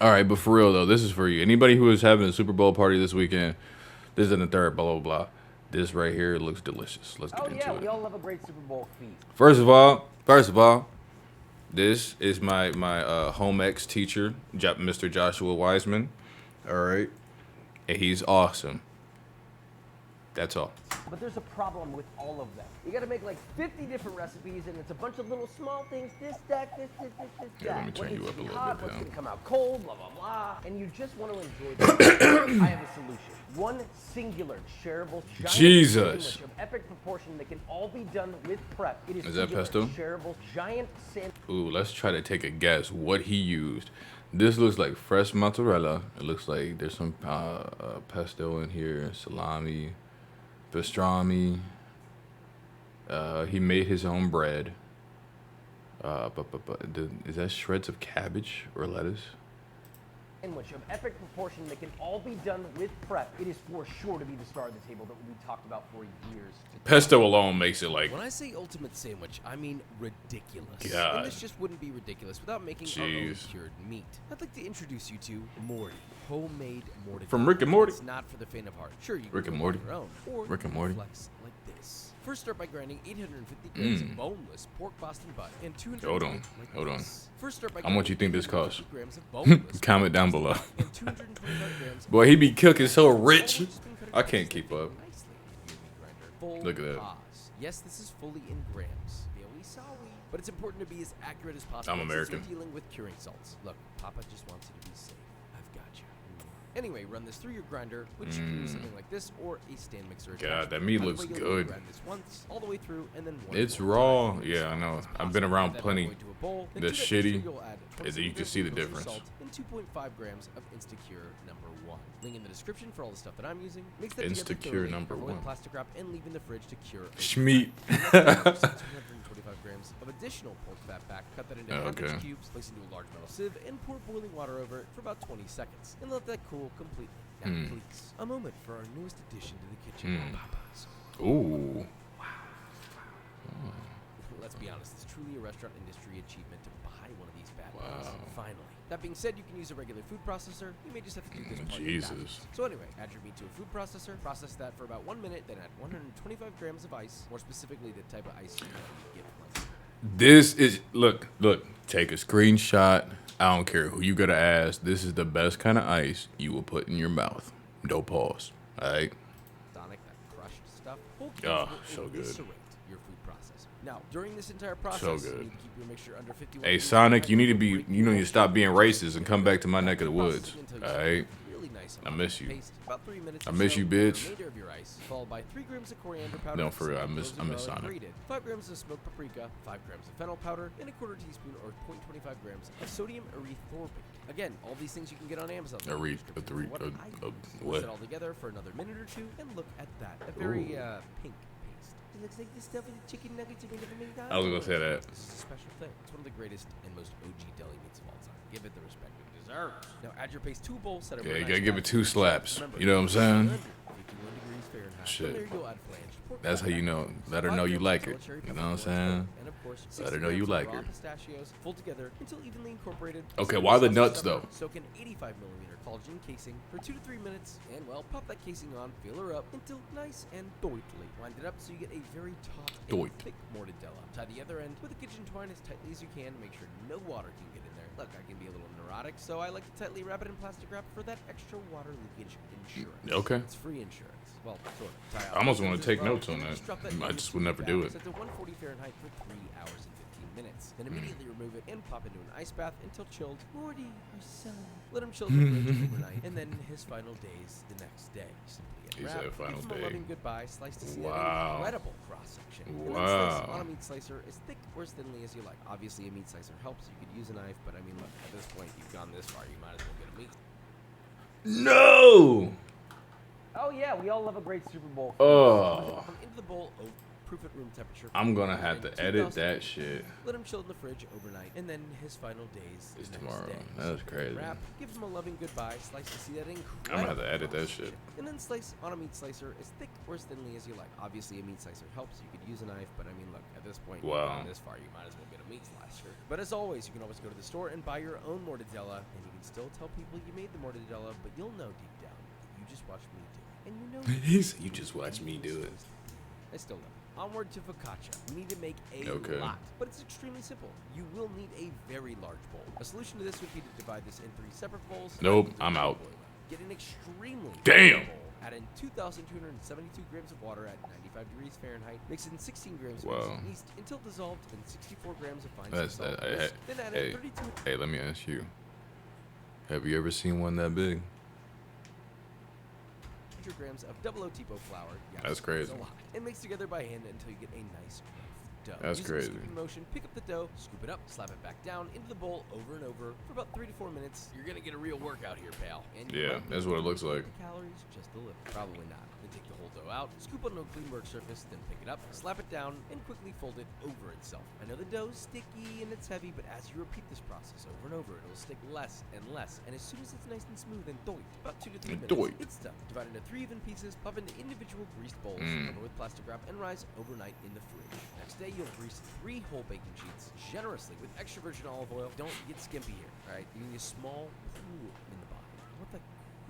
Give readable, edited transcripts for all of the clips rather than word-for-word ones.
All right, but for real though, this is for you. Anybody who is having a Super Bowl party this weekend, this is the third, blah blah blah. This right here looks delicious. Let's get Oh into yeah, it. we all love a great Super Bowl feast. First of all, this is my home ex teacher, Mr. Joshua Wiseman. All right, and he's awesome. That's all. But there's a problem with all of them. You gotta make like 50 different recipes, and it's a bunch of little small things. This, that, this, Yeah, that. let me turn you What needs up to a be little hot, bit, what's pal. gonna come out cold, blah, blah, blah. And you just want to enjoy them. I have a solution. One singular, shareable, giant Jesus. sandwich of epic proportion that can all be done with prep. It is Is that singular, pesto? shareable, giant sandwich. Ooh, let's try to take a guess what he used. This looks like fresh mozzarella. It looks like there's some pesto in here, salami, pastrami. He made his own bread. Is that shreds of cabbage or lettuce? Sandwich of epic proportion that can all be done with prep. It is for sure to be the star of the table that will be talked about for years. Pesto alone makes it like, When I say ultimate sandwich, I mean ridiculous. God. And this just wouldn't be ridiculous without making our own Jeez. cured meat. I'd like to introduce you to Morty, homemade Morty. From Rick and Morty? It's not for the faint of heart. Sure, you can Rick and cook Morty? on your own, or Rick and you Morty? can flex like this. First, start by grinding 850 grams of boneless pork Boston butt and 200 Hold on, like hold on. this. First, start by How much you think grinding this costs? 850 grams of boneless Comment pork down Boston below. butt and 225 grams of Boy, he be cooking so rich. all which has been cut I across can't keep the up. nicely in your meat grinder. Full Look at that. pause. Yes, this is fully in grams. Very sorry. But it's important to be as accurate as possible. I'm American. Since you're dealing with curing salts. Look, Papa just wants you to be safe. I've got you. Anyway, run this through your grinder, which you can use something like this or a stand mixer. God, that meat By the looks way, you'll good. grind this once, all the way through, and then one It's more raw. time. Yeah, I know. It's I've been possible. around Add that plenty bad boy to a bowl, and that's to that shitty, mixture, you'll add is that you 27 can see the grams of difference. salt and 2.5 grams of Instacure number 1. Link in the description for all the stuff that I'm using. Mix that together Instacure thoroughly, number cover with 1. plastic wrap and leave in the fridge to cure. Schmeat. 225 grams of additional pork fat back. Cut that into half-inch Okay. cubes. Place into a large metal sieve and pour boiling water over it for about 20 seconds, and let that cool completely. Now, please, a moment for our newest addition to the kitchen, Papa's. Ooh. Let's be honest, it's truly a restaurant industry achievement to buy one of these bad boys. Wow. Finally. That being said, you can use a regular food processor. You may just have to do this part Jesus. yourself. So anyway, add your meat to a food processor, process that for about 1 minute, then add 125 grams of ice, more specifically the type of ice you want to give cleansing. This is look. Take a screenshot. I don't care who you gotta ask. This is the best kind of ice you will put in your mouth. No pause. All right. Sonic, that crushed stuff. Whole Oh, cubes so will good. eviscerate your food processor. Now, during this entire process, So you good. need to keep your mixture under 51 Hey degrees Sonic, Fahrenheit you need to before be. breaking You need your to stop being moisture. racist and come back to my neck of the woods. Processing until you All get right. really nice I and miss hot you. paste, about 3 minutes I or miss so, you, with the bitch. remainder of your ice, followed by 3 grams of coriander powder. No, for real, I some miss cloves of Sonic. garlic grated, 5 grams of smoked paprika, 5 grams of fennel powder, and a quarter teaspoon or 0.25 grams of sodium erythorbic. Again, all these things you can get on Amazon. Set What? all together for another minute or two, and look at that. A very pink paste. It looks like the stuff with the chicken nuggets you made at McDonald's. I was gonna say that. This is a special thing. It's one of the greatest and most OG deli meats of all time. Give it the respect it deserves. Now add your paste to a bowl, set over Yeah, a you nice gotta give it bath. 2 slaps. Remember, You know what I'm saying? 51 degrees Fahrenheit. Shit. From there, you'll add flanged pork That's how you know. Let her 5 know you grams like of it. cherry You know what I'm peppercorns saying? whole, and of course, Let her 60 know you grams of like raw her. pistachios, fold together until evenly incorporated. Okay, Stir why the sauce nuts, together, though? Soak in 85 millimeter collagen casing for 2 to 3 minutes, and well, pop that casing on, feel her up until nice and doitly. Wind it up so you get a very taut and Doit. thick mortadella. Tie the other end with a kitchen twine as tightly as you can to make sure no water can get in there. Look, I can be a little neurotic, so I like to tightly wrap it in plastic wrap for that extra water leakage insurance. Okay. It's free insurance. Well, sort of. Tie out I almost the wanna ends as take well, notes on and then that. just drop I in just the would never bath, do it. set to 140 Fahrenheit for 3 hours and 15 minutes. Then immediately remove it and pop into an ice bath until chilled. Morty, our son. Let him chill in the fridge overnight, and then his final days the next day. Simply He unwrap, said final give him day. a loving goodbye, slice to see Wow. that incredible cross section. And then Wow. slice on a meat slicer as thick or as thinly as you like. Obviously, a meat slicer helps. You could use a knife, but I mean, look, at this point, you've gone this far, you might as well get a meat. No. Oh yeah, we all love a great Super Bowl feast. Oh. From into the bowl, proof at room temperature. I'm gonna have Within to edit 2000 that shit. Let him chill in the fridge overnight, and then his final days It's the tomorrow. next day. That was Simply crazy. Wrap, give him a loving goodbye, slice to see that incredible. I'm gonna have to edit that cross shit. section, and then slice on a meat slicer as thick or as thinly as you like. Obviously, a meat slicer helps. You could use a knife, but I mean, look, at this point, Wow. you've gone this far, you might as well get a meat slicer. But as always, you can always go to the store and buy your own mortadella, and you can can still tell people you made the mortadella, but you'll know deep down that you just watched me do it. And you know You just watch me do it. I still love it. Onward to focaccia. We need to make a Okay. lot, but it's extremely simple. You will need a very large bowl. A solution to this would be to divide this in 3 separate bowls. Nope, I'm out. Get an extremely Damn. large bowl. Add in 2,272 grams of water at 95 degrees Fahrenheit. Mix in 16 grams of Wow. yeast until dissolved in 64 grams of fine That's salt. that. Then add Hey, in 32. hey, let me ask you. Have you ever seen one that big? Grams of double O tipo flour. Yes, That's crazy. a lot. And mix together by hand until you get a nice rough dough. That's Using crazy. the scooping motion, pick up the dough, scoop it up, slap it back down into the bowl over and over for about 3 to 4 minutes. You're gonna get a real workout here, pal. And you Yeah, might that's be what it able looks to like. eat the calories just a little. Probably not. Then take the whole dough out, scoop on a clean work surface, then pick it up, slap it down, and quickly fold it over itself. I know the dough's sticky and it's heavy, but as you repeat this process over and over, it'll stick less and less. And as soon as it's nice and smooth and doit, about 2 to 3 minutes, Doit. it's done. Divide into 3 even pieces, pop into individual greased bowls, cover with plastic wrap, and rise overnight in the fridge. Next day, you'll grease 3 whole baking sheets generously with extra virgin olive oil. Don't get skimpy here, all right? You need a small pool in the bottom. What the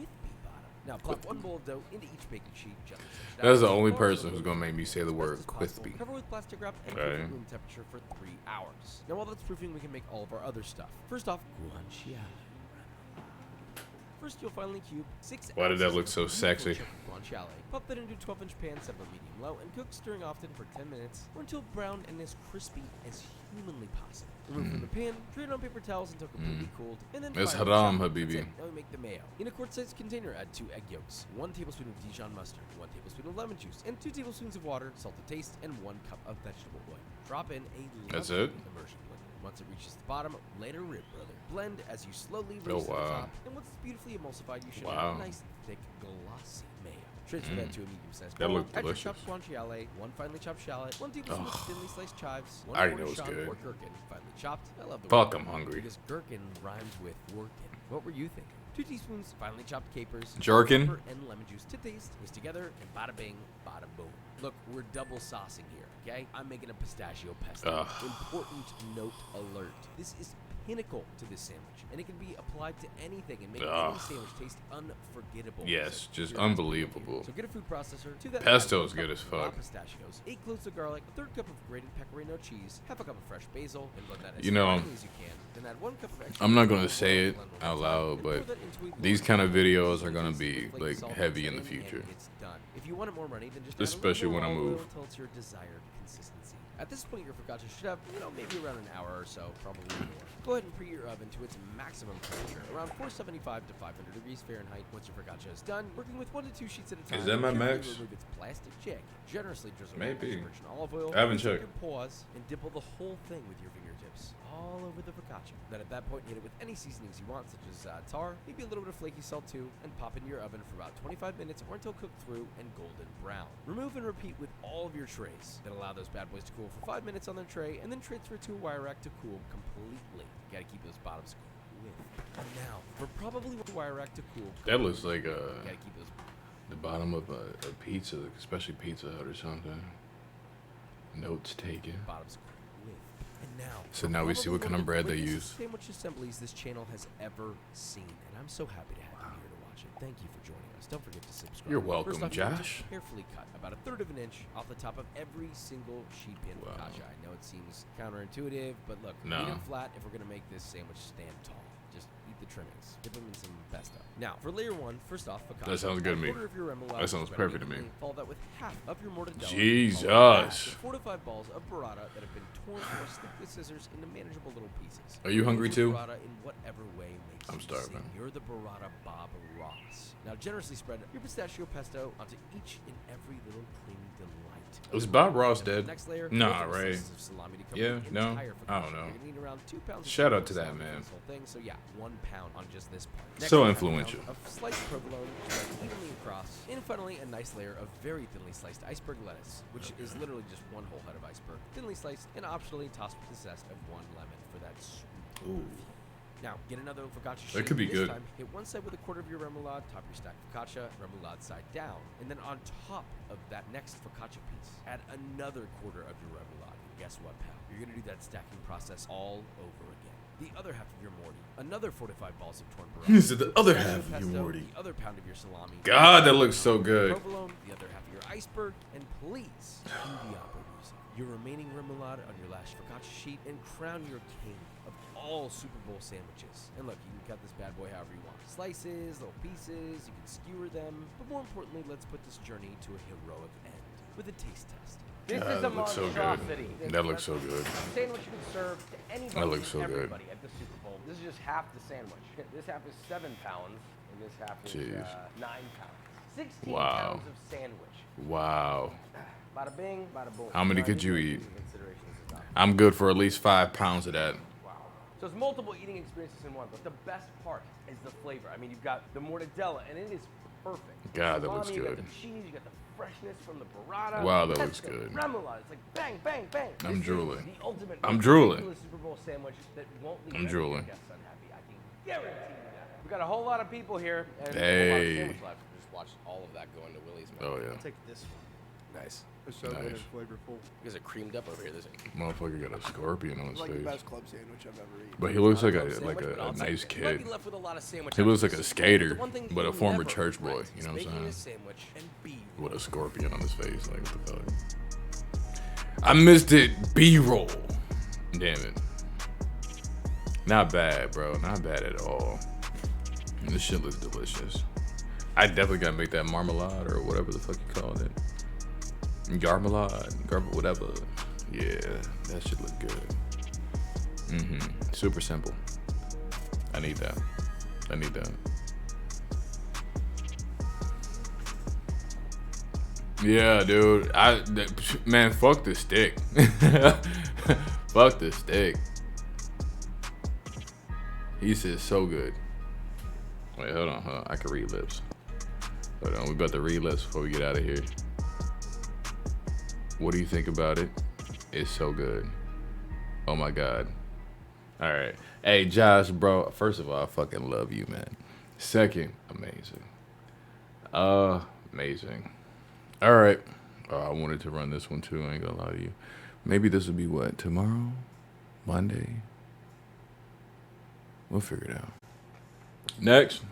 whippy bottom? Now, plop 1 bowl of dough into each baking sheet. Gently switch it out. That's the only Pour person over who's the gonna make me say the as word best as possible. crispy. Cover with plastic wrap and Okay. cook at room temperature for 3 hours. Now, while that's proofing, we can make all of our other stuff. First off, guanciale. First, you'll finally cube 6 Why did that ounces look of so beautiful sexy? chipped guanciale. Pop that into a 12-inch pan, set on medium-low, and cook, stirring often for 10 minutes or until brown and as crispy as humanly possible. Remove from the pan, drain it on paper towels until completely cooled, and then It's finally haram, chop. habibi. That's it. Now we make the mayo. In a quart-sized container, add 2 egg yolks, 1 tablespoon of Dijon mustard, 1 tablespoon of lemon juice, and 2 tablespoons of water, salt to taste, and 1 cup of vegetable oil. Drop in a That's lovely it? immersion blender. Once it reaches the bottom, let her rip, brother. Blend as you slowly Oh, raise to the wow. top, and once it's beautifully emulsified, you should Wow. have a nice, thick, glossy mayo. Transfer that to a medium-sized That bowl. looked Add your delicious. chopped guanciale, 1 finely chopped shallot, 1 tablespoon of thinly sliced chives, 1 I already quarter know it's shot good. or gherkin, finely chopped. I love the Fuck, word I'm hungry. because gherkin rhymes with workin. What were you thinking? 2 teaspoons finely chopped capers, Jerkin? pepper, and lemon juice to taste. Mix together, and bada bing, bada boom. Look, we're double saucing here, okay? I'm making a pistachio pesto. Ugh. Important note alert. This is pinnacle to this sandwich, and it can be applied to anything and make any Ugh. sandwich taste unforgettable. Yes, So just here's the unbelievable. so get a food processor. To that Pesto add is 1 good cup as of raw fuck. pistachios, 8 cloves of garlic, a 1/3 cup of grated pecorino cheese, half a cup of fresh basil, and blend that as You know, finely as you can. Then add 1 cup of extra I'm not olive gonna oil, say it blend one out more time, loud, and pour but that into a these large kind of bowl. videos are gonna Taste be the flaky like salt heavy in the and future. It's done. If you want it more runny, then just Especially add a when I little more move. oil until it's your desired consistency. At this point, your focaccia should have, maybe around an hour or so, probably more. Go ahead and preheat your oven to its maximum temperature, around 475 to 500 degrees Fahrenheit. Once your focaccia is done, working with 1 to 2 sheets at a time. Is that my carefully max? Remove its plastic check. Generously drizzle Maybe. with virgin olive oil. I haven't Take checked. a pause and dipple the whole thing with your fingertips all over the focaccia. Then at that point, hit it with any seasonings you want, such as tar, maybe a little bit of flaky salt too, and pop in your oven for about 25 minutes or until cooked through and golden brown. Remove and repeat with all of your trays. Then allow those bad boys to cool for 5 minutes on their tray, and then transfer to a wire rack to cool completely. You gotta keep those bottoms cool. And now, for probably a wire rack to cool. That looks like you gotta keep those the bottom of a pizza, especially Pizza Hut or something. Notes taken. bottoms cool. And now, So for now we see probably what kind one of bread they quickest use. Sandwich assemblies this channel has ever seen, and I'm so happy to have you here to watch it. Thank you for joining us. Don't forget to subscribe. You're welcome, First off, you want to Josh. carefully cut about 1/3 of an inch off the top of every single sheet pan Wow. focaccia. I know it seems counterintuitive, but look, No. eat them flat if we're gonna make this sandwich stand tall. Just eat the trimmings. Dip them in some pesto. Now, for layer 1, first off, focaccia. That sounds good to me. Add a 1/4 of your remoulade, That sounds spread perfect to me. evenly, Follow that with half of your mortadella. Jesus. Follow that with 4 to 5 balls of burrata that have been torn or snipped with scissors into manageable little pieces. Are you hungry Use too? your burrata in whatever way makes I'm you starving. sing. You're the burrata Bob Ross. Now, generously spread your pistachio pesto onto each and every little creamy delight. Was Bob Ross dead? Next layer, Nah, four right. slices of salami to cover Yeah, the no? entire I don't focaccia. know. You're gonna need around 2 pounds of Shout out to salami that man. for this whole thing. So yeah, 1 pound on just this part. So half a influential. pound Of sliced provolone spread evenly across, and finally a nice layer of very thinly sliced iceberg lettuce, which is literally just 1 whole head of iceberg, thinly sliced and optionally tossed with the zest of 1 lemon for that sweet. Ooh. Now, get another focaccia sheet. That could be This good. Time, hit one side with 1/4 of your remoulade, top your stacked focaccia, remoulade side down, and then on top of that next focaccia piece, add another 1/4 of your remoulade. And guess what, pal? You're gonna do that stacking process all over again. the other half of your Morty, another 45 balls of torn burrata. This is the other Slice half of of your pesto, Morty. the other pound of your salami. God, that looks so good. Provolone, the other half of your iceberg, and please cue the opera music. Your remaining remoulade on your last focaccia sheet, and crown your king of all Super Bowl sandwiches. And look, you can cut this bad boy however you want. Slices, little pieces, you can skewer them, but more importantly, let's put this journey to a heroic end with a taste test. This God, is a that looks so good. monstrosity. That looks so good. Sandwich you can serve to anybody, That looks so good. everybody at the Super Bowl. This is just half the sandwich. This half is 7 pounds, and this half is Jeez. 9 pounds. 16 Wow. pounds of sandwich. Wow. Bada bing, bada boom. How many Now, could these you are eat? easy considerations as well. I'm good for at least 5 pounds of that. Wow. So it's multiple eating experiences in one, but the best part is the flavor. I mean, you've got the mortadella, and it is perfect. God, that Salami, looks You got good. the cheese, you got the freshness from the burrata. Wow, that looks pesto, good. Remoulade. It's like bang, bang, bang. I'm This is drooling. The ultimate I'm drooling. ridiculous Super Bowl sandwich that won't leave I'm any of drooling. your guests unhappy. I can guarantee you that. We got a whole lot of people here, and a whole lot of Hey. sandwich left. Just watch all of that go into Willie's mouth. Oh, yeah. I'll take this one. Nice. It's so good Nice. and flavorful. You guys are creamed up over here. This Motherfucker got a scorpion on his It's like the face. best club sandwich I've ever eaten. But he looks like Club a sandwich, but I'll nice take it. You might kid. be left with a lot of sandwich He looks after like a this. skater, The one thing but a you'll former never church boy. regret You is know what I'm making saying? a sandwich and be With a scorpion on his face. Like, what the fuck? I missed it. B-roll. Damn it. Not bad, bro. Not bad at all. This shit looks delicious. I definitely gotta make that marmalade or whatever the fuck you call it. Garmalade, whatever. Yeah, that should look good. Super simple. I need that. I need that. Yeah, dude. Man, fuck the stick. Fuck the stick. He says so good. Wait, hold on. I can read lips. Hold on, we about to read lips before we get out of here. What do you think about it? It's so good. Oh my God. All right. Hey, Josh, bro. First of all, I fucking love you, man. Second, amazing. Amazing. All right. I wanted to run this one too. I ain't gonna lie to you. Maybe this will be what? Tomorrow? Monday? We'll figure it out. Next.